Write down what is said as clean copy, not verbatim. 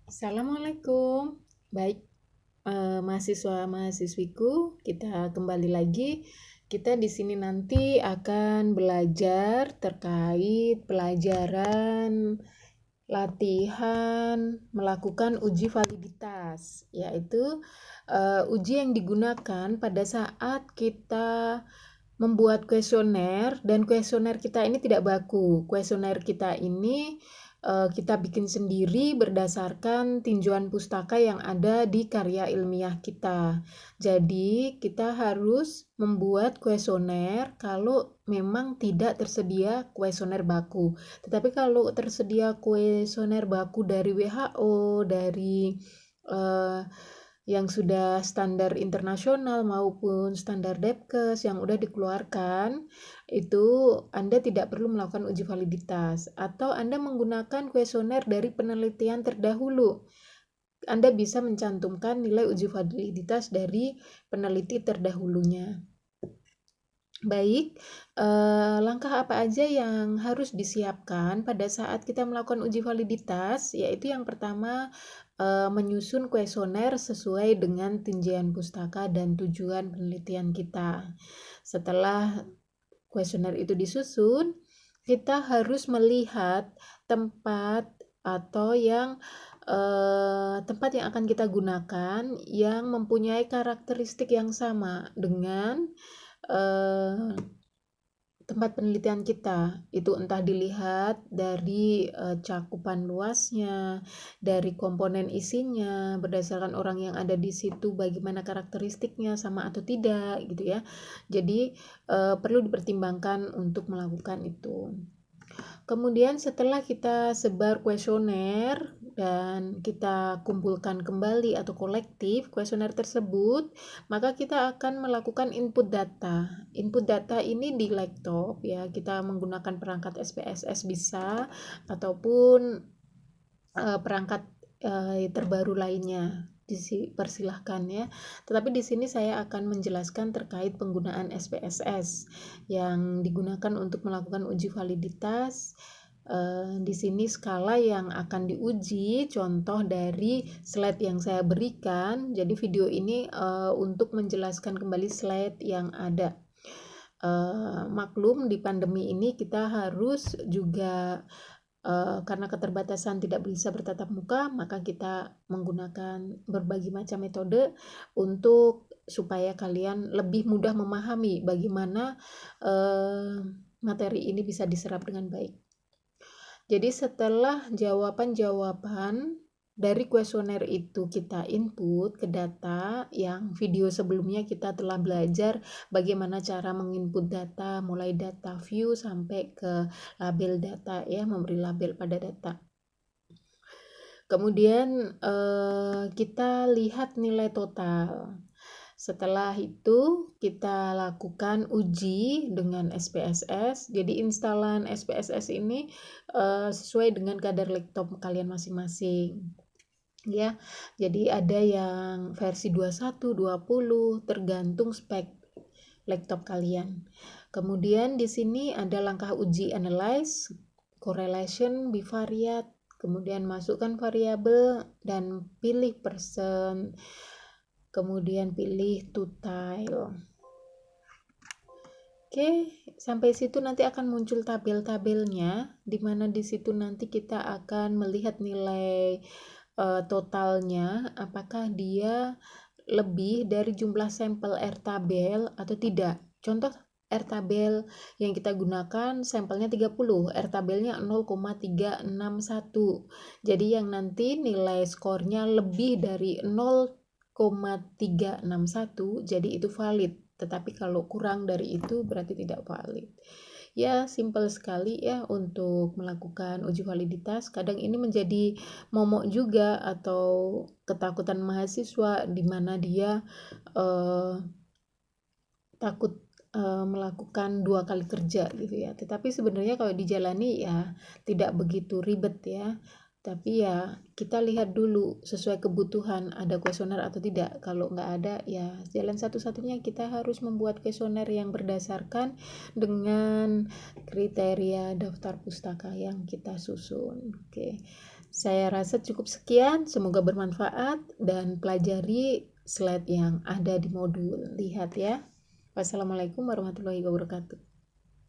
Assalamualaikum. Baik, mahasiswa-mahasiswiku, kita kembali lagi. Kita di sini nanti akan belajar terkait pelajaran latihan melakukan uji validitas, yaitu uji yang digunakan pada saat kita membuat kuesioner, dan kuesioner kita ini tidak baku. Kuesioner kita ini kita bikin sendiri berdasarkan tinjauan pustaka yang ada di karya ilmiah kita. Jadi kita harus membuat kuesioner kalau memang tidak tersedia kuesioner baku. Tetapi kalau tersedia kuesioner baku dari WHO, dari yang sudah standar internasional maupun standar Depkes yang udah dikeluarkan, itu Anda tidak perlu melakukan uji validitas, atau Anda menggunakan kuesioner dari penelitian terdahulu. Anda bisa mencantumkan nilai uji validitas dari peneliti terdahulunya. Baik, langkah apa aja yang harus disiapkan pada saat kita melakukan uji validitas? Yaitu yang pertama, menyusun kuesioner sesuai dengan tinjauan pustaka dan tujuan penelitian kita. Setelah kuesioner itu disusun, kita harus melihat tempat atau tempat yang akan kita gunakan yang mempunyai karakteristik yang sama dengan tempat penelitian kita. Itu entah dilihat dari cakupan luasnya, dari komponen isinya, berdasarkan orang yang ada di situ bagaimana karakteristiknya, sama atau tidak gitu ya. Jadi perlu dipertimbangkan untuk melakukan itu. Kemudian setelah kita sebar kuesioner dan kita kumpulkan kembali atau kolektif kuesioner tersebut, maka kita akan melakukan input data. Input data ini di laptop ya, kita menggunakan perangkat SPSS bisa, ataupun perangkat terbaru lainnya. Dipersilahkan ya. Tetapi di sini saya akan menjelaskan terkait penggunaan SPSS yang digunakan untuk melakukan uji validitas. Di sini skala yang akan diuji contoh dari slide yang saya berikan. Jadi video ini untuk menjelaskan kembali slide yang ada. Maklum di pandemi ini kita harus juga karena keterbatasan tidak bisa bertatap muka, maka kita menggunakan berbagai macam metode untuk supaya kalian lebih mudah memahami bagaimana materi ini bisa diserap dengan baik. Jadi setelah jawaban-jawaban dari kuesioner itu kita input ke data yang video sebelumnya kita telah belajar bagaimana cara menginput data, mulai data view sampai ke label data ya, memberi label pada data. Kemudian kita lihat nilai total. Setelah itu kita lakukan uji dengan SPSS. Jadi instalan SPSS ini sesuai dengan kadar laptop kalian masing-masing. Ya, jadi ada yang versi 21, 20 tergantung spek laptop kalian. Kemudian di sini ada langkah uji analyze, correlation, bivariate, kemudian masukkan variabel dan pilih percent, kemudian pilih tutile. Oke, sampai situ nanti akan muncul tabel-tabelnya, di mana di situ nanti kita akan melihat nilai totalnya, apakah dia lebih dari jumlah sampel R-tabel atau tidak. Contoh R-tabel yang kita gunakan sampelnya 30, R-tabelnya 0,361. Jadi yang nanti nilai skornya lebih dari 0,361, jadi itu valid. Tetapi kalau kurang dari itu berarti tidak valid. Ya, simpel sekali ya untuk melakukan uji validitas. Kadang ini menjadi momok juga atau ketakutan mahasiswa di mana dia takut melakukan 2 kali kerja gitu ya. Tetapi sebenarnya kalau dijalani ya tidak begitu ribet ya. Tapi ya kita lihat dulu sesuai kebutuhan ada kuesioner atau tidak. Kalau nggak ada ya jalan satu-satunya kita harus membuat kuesioner yang berdasarkan dengan kriteria daftar pustaka yang kita susun. Oke. Saya rasa cukup sekian, semoga bermanfaat dan pelajari slide yang ada di modul. Lihat ya. Wassalamualaikum warahmatullahi wabarakatuh.